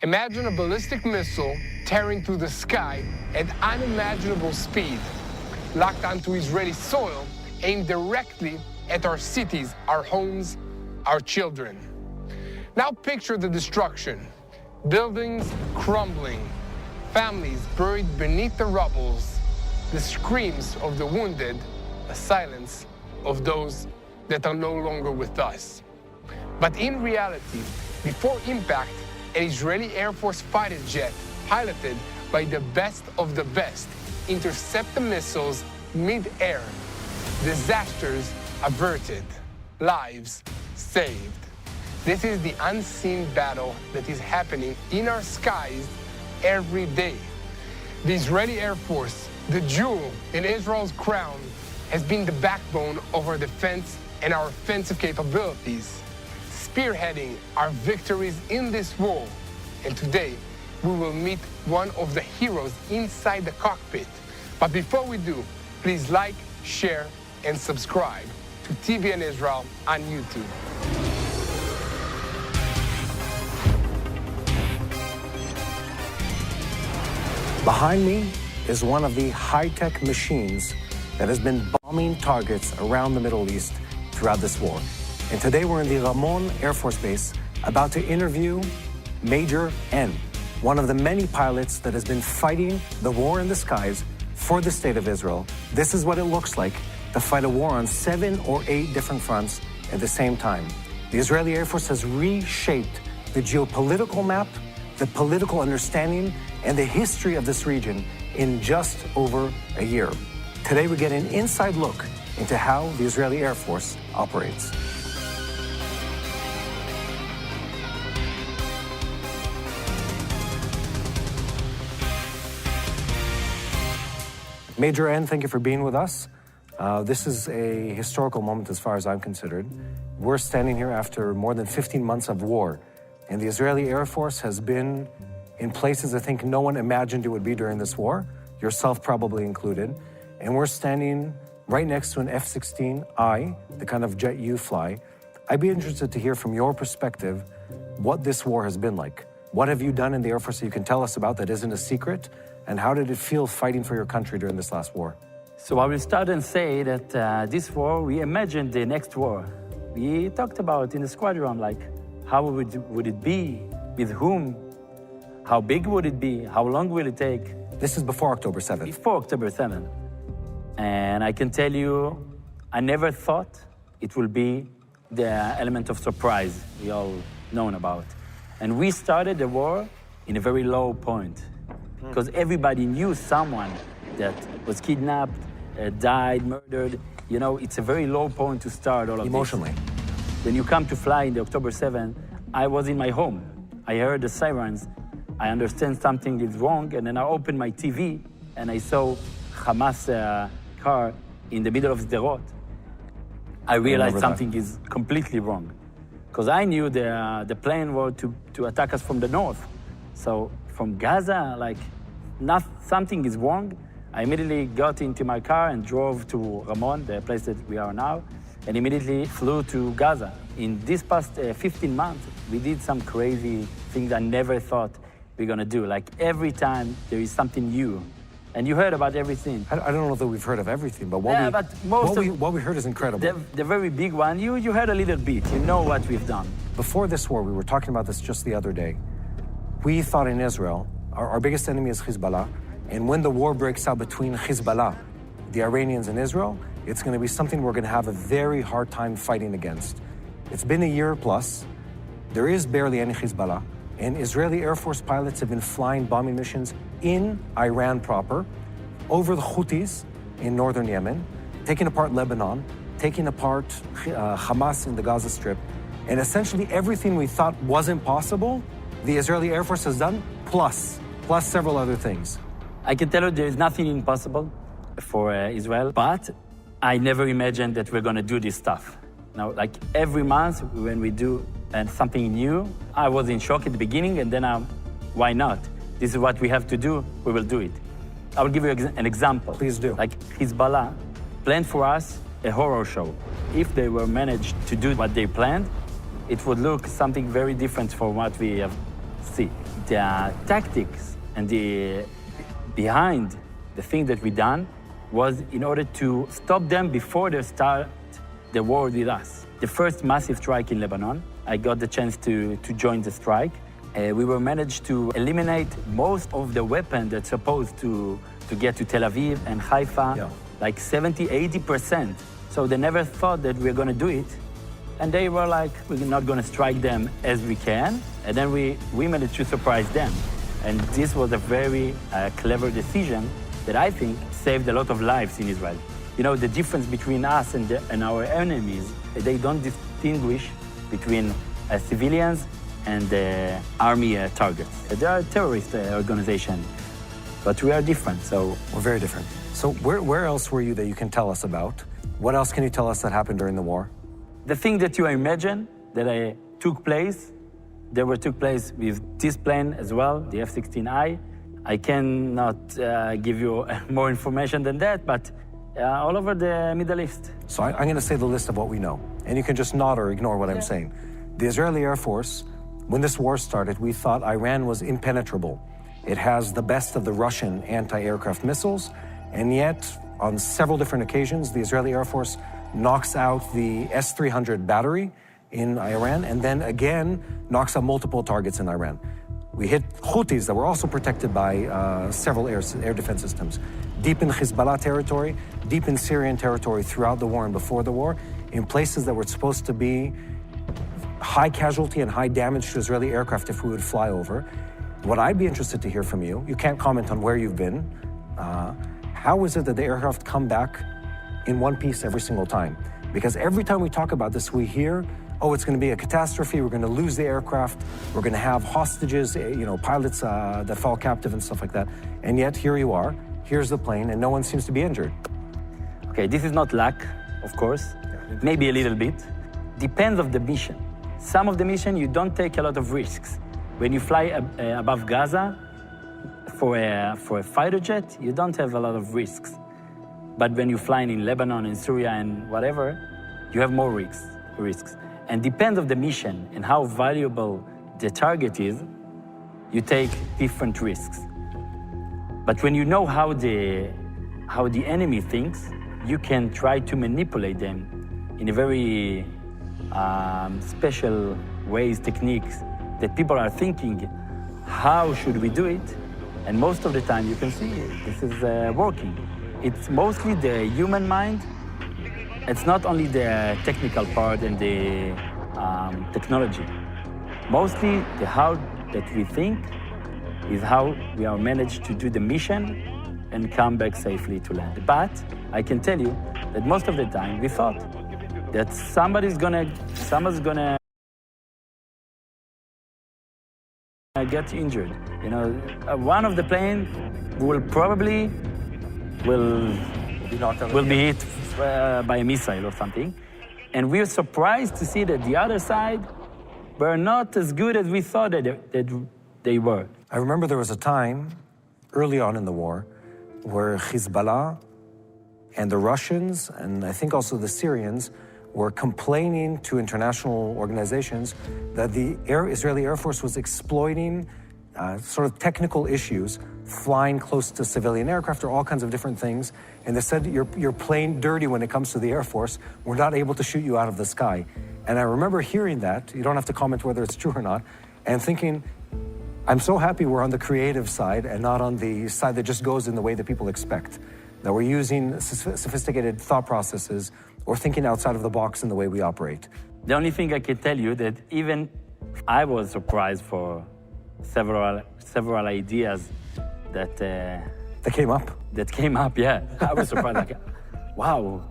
Imagine a ballistic missile tearing through the sky at unimaginable speed, locked onto Israeli soil, aimed directly at our cities, our homes, our children. Now picture the destruction. Buildings crumbling, families buried beneath the rubbles, the screams of the wounded, the silence of those that are no longer with us. But in reality, before impact, an Israeli Air Force fighter jet, piloted by the best of the best, intercept the missiles mid-air. Disasters averted, lives saved. This is the unseen battle that is happening in our skies every day. The Israeli Air Force, the jewel in Israel's crown, has been the backbone of our defense and our offensive capabilities, spearheading our victories in this war. And today, we will meet one of the heroes inside the cockpit. But before we do, please like, share, and subscribe to TVN Israel on YouTube. Behind me is one of the high-tech machines that has been bombing targets around the Middle East throughout this war. And today we're in the Ramon Air Force Base about to interview Major N, one of the many pilots that has been fighting the war in the skies for the state of Israel. This is what it looks like to fight a war on 7 or 8 different fronts at the same time. The Israeli Air Force has reshaped the geopolitical map, the political understanding, and the history of this region in just over a year. Today we get an inside look into how the Israeli Air Force operates. Major N, thank you for being with us. This is a historical moment as far as I'm considered. We're standing here after more than 15 months of war, and the Israeli Air Force has been in places I think no one imagined it would be during this war, yourself probably included. And we're standing right next to an F-16I, the kind of jet you fly. I'd be interested to hear from your perspective what this war has been like. What have you done in the Air Force that you can tell us about that isn't a secret? And how did it feel fighting for your country during this last war? So I will start and say that this war, we imagined the next war. We talked about in the squadron, like, how would it be? With whom? How big would it be? How long will it take? This is before October 7th. Before October 7th. And I can tell you, I never thought it will be the element of surprise we all known about. And we started the war in a very low point, because everybody knew someone that was kidnapped, died, murdered. You know, it's a very low point to start all of Emotionally. this. When you come to fly in the October 7th, I was in my home. I heard the sirens. I understand something is wrong, and then I opened my TV, and I saw Hamas car in the middle of Sderot. I realized something is completely wrong, because I knew the plan was to attack us from the north. So from Gaza, like, something is wrong. I immediately got into my car and drove to Ramon, the place that we are now, and immediately flew to Gaza. In this past 15 months, we did some crazy things I never thought we're gonna do. Like, every time there is something new, and you heard about everything. I don't know that we've heard of everything, but what we heard is incredible. The very big one, you heard a little bit. You know what we've done. Before this war, we were talking about this just the other day. We thought in Israel, our biggest enemy is Hezbollah, and when the war breaks out between Hezbollah, the Iranians, and Israel, it's going to be something we're going to have a very hard time fighting against. It's been a year plus. There is barely any Hezbollah, and Israeli Air Force pilots have been flying bombing missions in Iran proper, over the Houthis in northern Yemen, taking apart Lebanon, taking apart Hamas in the Gaza Strip, and essentially everything we thought wasn't possible, the Israeli Air Force has done, plus several other things. I can tell you there is nothing impossible for Israel, but I never imagined that we're going to do this stuff. Now, like every month when we do something new, I was in shock at the beginning, and then why not? This is what we have to do, we will do it. I will give you an example. Please do. Like Hezbollah planned for us a horror show. If they were managed to do what they planned, it would look something very different from what we have seen. the tactics and the behind the thing that we done was in order to stop them before they start the war with us. The first massive strike in Lebanon, I got the chance to join the strike. We were managed to eliminate most of the weapons that's supposed to get to Tel Aviv and Haifa, like 70–80%. So they never thought that we were going to do it. And they were like, we're not going to strike them as we can. And then we managed to surprise them. And this was a very clever decision that I think saved a lot of lives in Israel. You know, the difference between us and our enemies, they don't distinguish between civilians and army targets. They are a terrorist organization, but we are different, so. We're very different. So where else were you that you can tell us about? What else can you tell us that happened during the war? The thing that you imagine that took place, took place with this plane as well, the F-16I. I cannot give you more information than that, but all over the Middle East. So I'm going to say the list of what we know, and you can just nod or ignore what I'm saying. The Israeli Air Force, when this war started, we thought Iran was impenetrable. It has the best of the Russian anti-aircraft missiles, and yet, on several different occasions, the Israeli Air Force knocks out the S-300 battery in Iran, and then again knocks out multiple targets in Iran. We hit houthis that were also protected by several air defense systems. Deep in Hezbollah territory, deep in Syrian territory throughout the war and before the war, in places that were supposed to be high casualty and high damage to Israeli aircraft if we would fly over. What I'd be interested to hear from you, you can't comment on where you've been. How is it that the aircraft come back in one piece every single time? Because every time we talk about this, we hear, oh, it's going to be a catastrophe, we're going to lose the aircraft, we're going to have hostages, pilots that fall captive and stuff like that. And yet, here you are, here's the plane, and no one seems to be injured. Okay, this is not luck, of course. Maybe a little bit. Depends on the mission. Some of the mission, you don't take a lot of risks. When you fly above Gaza for a fighter jet, you don't have a lot of risks. But when you're flying in Lebanon and Syria and whatever, you have more risks. And depends on the mission and how valuable the target is, you take different risks. But when you know how the enemy thinks, you can try to manipulate them in a very special ways, techniques that people are thinking, how should we do it? And most of the time you can see this is working. It's mostly the human mind. It's not only the technical part and the technology. Mostly the how that we think is how we are managed to do the mission and come back safely to land. But I can tell you that most of the time we thought that someone's gonna get injured. You know, one of the plane will probably be hit by a missile or something. And we're surprised to see that the other side were not as good as we thought that they were. I remember there was a time early on in the war where Hezbollah and the Russians, and I think also the Syrians, were complaining to international organizations that the Israeli Air Force was exploiting sort of technical issues, flying close to civilian aircraft or all kinds of different things. And they said, you're playing dirty when it comes to the Air Force. We're not able to shoot you out of the sky. And I remember hearing that, you don't have to comment whether it's true or not, and thinking, I'm so happy we're on the creative side and not on the side that just goes in the way that people expect, that we're using sophisticated thought processes or thinking outside of the box in the way we operate. The only thing I can tell you that even I was surprised for several ideas that came up. That came up, yeah. I was surprised, like, wow,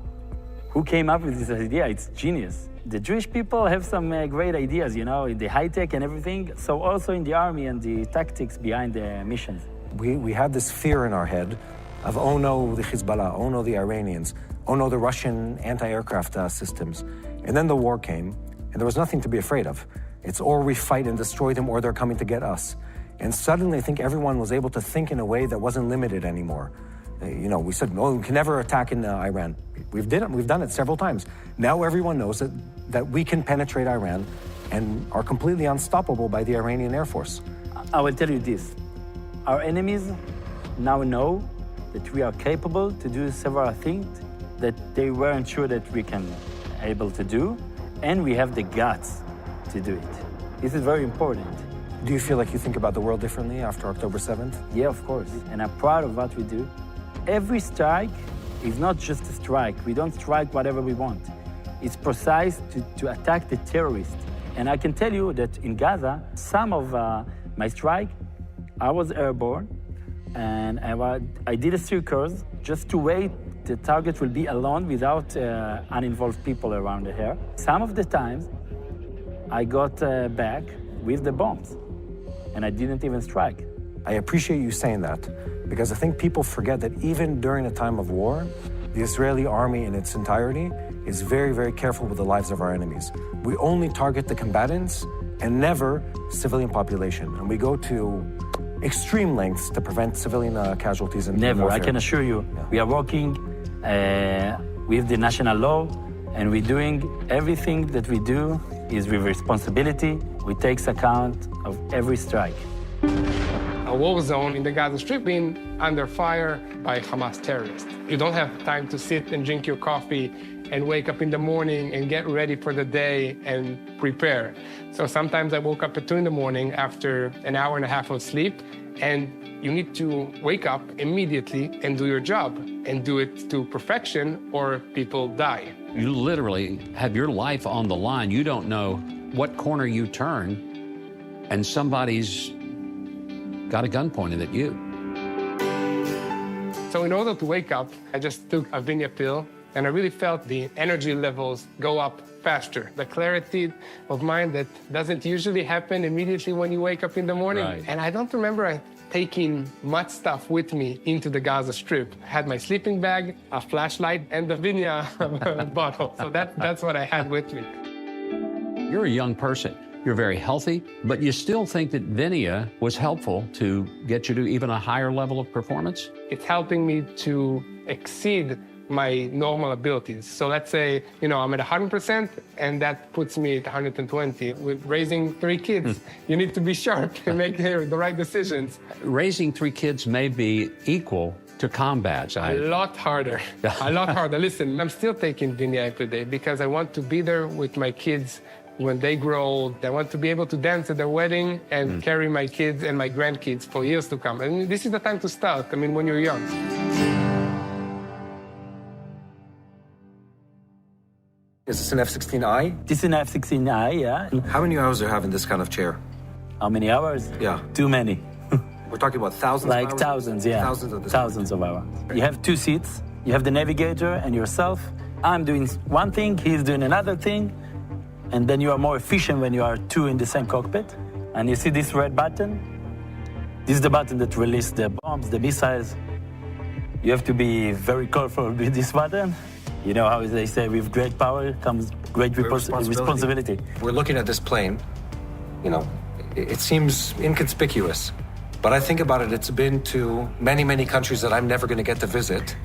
who came up with this idea? It's genius. The Jewish people have some great ideas, you know, in the high tech and everything. So also in the army and the tactics behind the missions. We had this fear in our head of, oh no, the Hezbollah, oh no, the Iranians, oh no, the Russian anti-aircraft systems. And then the war came, and there was nothing to be afraid of. It's or we fight and destroy them, or they're coming to get us. And suddenly I think everyone was able to think in a way that wasn't limited anymore. You know, we said, no, we can never attack in Iran. We've done it several times. Now everyone knows that we can penetrate Iran and are completely unstoppable by the Iranian Air Force. I will tell you this. Our enemies now know that we are capable to do several things that they weren't sure that we can able to do, and we have the guts to do it. This is very important. Do you feel like you think about the world differently after October 7th? Yeah, of course. And I'm proud of what we do. Every strike is not just a strike. We don't strike whatever we want. It's precise to attack the terrorists. And I can tell you that in Gaza, some of my strike, I was airborne, and I did a circus just to wait. The target will be alone without uninvolved people around here. Some of the times, I got back with the bombs, and I didn't even strike. I appreciate you saying that, because I think people forget that even during a time of war, the Israeli army in its entirety is very, very careful with the lives of our enemies. We only target the combatants and never civilian population. And we go to extreme lengths to prevent civilian casualties. Never, warfare. I can assure you. Yeah. We are working with the national law, and we're doing everything that we do is with responsibility. We take account of every strike. A war zone in the Gaza Strip being under fire by Hamas terrorists. You don't have time to sit and drink your coffee and wake up in the morning and get ready for the day and prepare. So sometimes I woke up at 2 in the morning after an hour and a half of sleep, and you need to wake up immediately and do your job and do it to perfection or people die. You literally have your life on the line. You don't know what corner you turn and somebody's got a gun pointed at you. So in order to wake up, I just took a Vinia pill, and I really felt the energy levels go up faster. The clarity of mind that doesn't usually happen immediately when you wake up in the morning. Right. And I don't remember taking much stuff with me into the Gaza Strip. I had my sleeping bag, a flashlight, and the Vinia bottle. So that's what I had with me. You're a young person. You're very healthy, but you still think that Vinia was helpful to get you to even a higher level of performance? It's helping me to exceed my normal abilities. So let's say, I'm at 100%, and that puts me at 120. With raising 3 kids, you need to be sharp and make the right decisions. Raising 3 kids may be equal to combat. A lot harder, a lot harder. Listen, I'm still taking Vinia every day because I want to be there with my kids when they grow old. I want to be able to dance at their wedding and carry my kids and my grandkids for years to come. And this is the time to start, when you're young. Is this an F-16I? This is an F-16I, yeah. How many hours do you have in this kind of chair? How many hours? Yeah. Too many. We're talking about thousands like of hours? Thousands, yeah. Thousands of hours. You have 2 seats. You have the navigator and yourself. I'm doing one thing, he's doing another thing. And then you are more efficient when you are 2 in the same cockpit. And you see this red button? This is the button that releases the bombs, the missiles. You have to be very careful with this button. You know how they say, with great power comes great responsibility. We're looking at this plane. It seems inconspicuous. But I think about it, it's been to many, many countries that I'm never going to get to visit.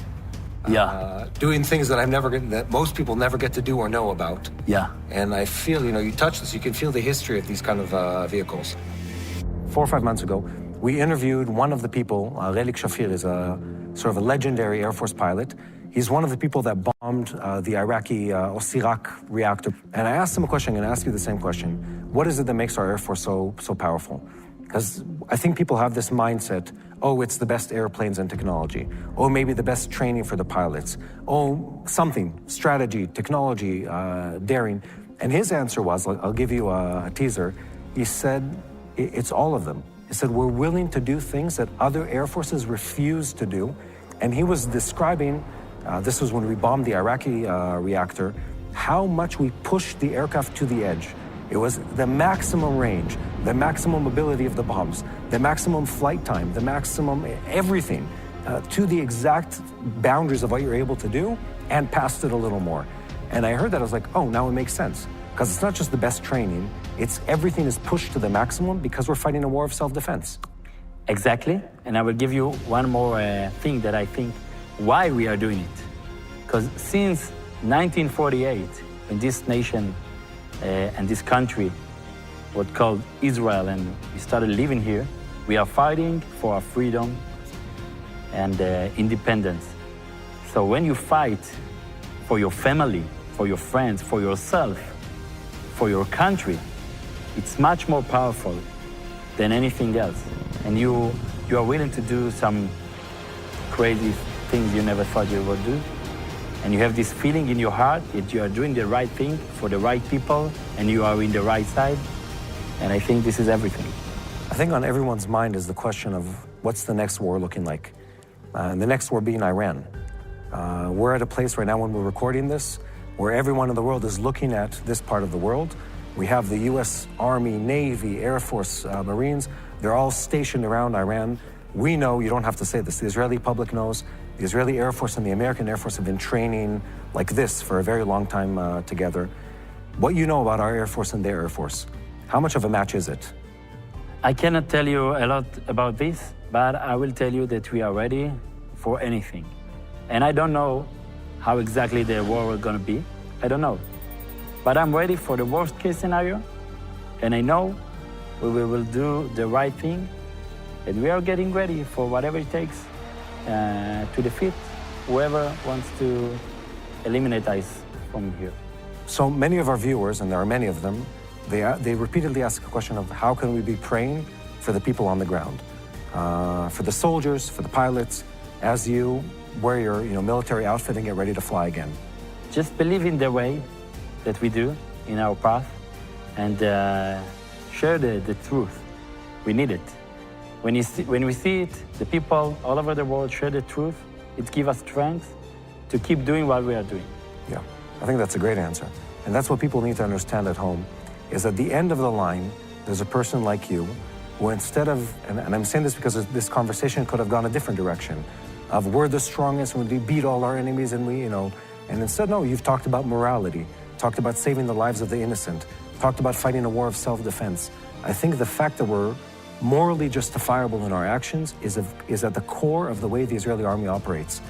Yeah. Doing things that most people never get to do or know about. Yeah. And I feel, you touch this, you can feel the history of these kind of vehicles. 4 or 5 months ago, we interviewed one of the people. Relik Shafir is a sort of a legendary Air Force pilot. He's one of the people that bombed the Iraqi Osirak reactor. And I asked him a question. I'm going to ask you the same question. What is it that makes our Air Force so powerful? Because I think people have this mindset, it's the best airplanes and technology. Maybe the best training for the pilots. Something, strategy, technology, daring. And his answer was, I'll give you a teaser. He said, it's all of them. He said, we're willing to do things that other Air Forces refuse to do. And he was describing, this was when we bombed the Iraqi reactor, how much we pushed the aircraft to the edge. It was the maximum range, the maximum ability of the bombs, the maximum flight time, the maximum everything, to the exact boundaries of what you're able to do, and past it a little more. And I heard that, I was like, now it makes sense. Because it's not just the best training, it's everything is pushed to the maximum because we're fighting a war of self-defense. Exactly. And I will give you one more thing that I think why we are doing it. Because since 1948, when this nation and this country what called Israel, and we started living here. We are fighting for our freedom and independence. So when you fight for your family, for your friends, for yourself, for your country, it's much more powerful than anything else. And you are willing to do some crazy things you never thought you would do. And you have this feeling in your heart that you are doing the right thing for the right people and you are in the right side. And I think this is everything. I think on everyone's mind is the question of what's the next war looking like? And the next war being Iran. We're at a place right now when we're recording this where everyone in the world is looking at this part of the world. We have the U.S. Army, Navy, Air Force, Marines. They're all stationed around Iran. We know, you don't have to say this, the Israeli public knows, the Israeli Air Force and the American Air Force have been training like this for a very long time together. What you know about our Air Force and their Air Force, how much of a match is it? I cannot tell you a lot about this, but I will tell you that we are ready for anything. And I don't know how exactly the war is going to be. I don't know. But I'm ready for the worst case scenario, and I know we will do the right thing, and we are getting ready for whatever it takes to defeat whoever wants to eliminate us from here. So many of our viewers, and there are many of them, they repeatedly ask a question of how can we be praying for the people on the ground, for the soldiers, for the pilots, as you wear your military outfit and get ready to fly again. Just believe in the way that we do in our path and share the truth. We need it. When we see it, the people all over the world share the truth, it gives us strength to keep doing what we are doing. Yeah, I think that's a great answer. And that's what people need to understand at home, is at the end of the line, there's a person like you who instead of, and I'm saying this because this conversation could have gone a different direction, of we're the strongest, we beat all our enemies and and instead, no, you've talked about morality, talked about saving the lives of the innocent, talked about fighting a war of self-defense. I think the fact that we're morally justifiable in our actions is at the core of the way the Israeli army operates.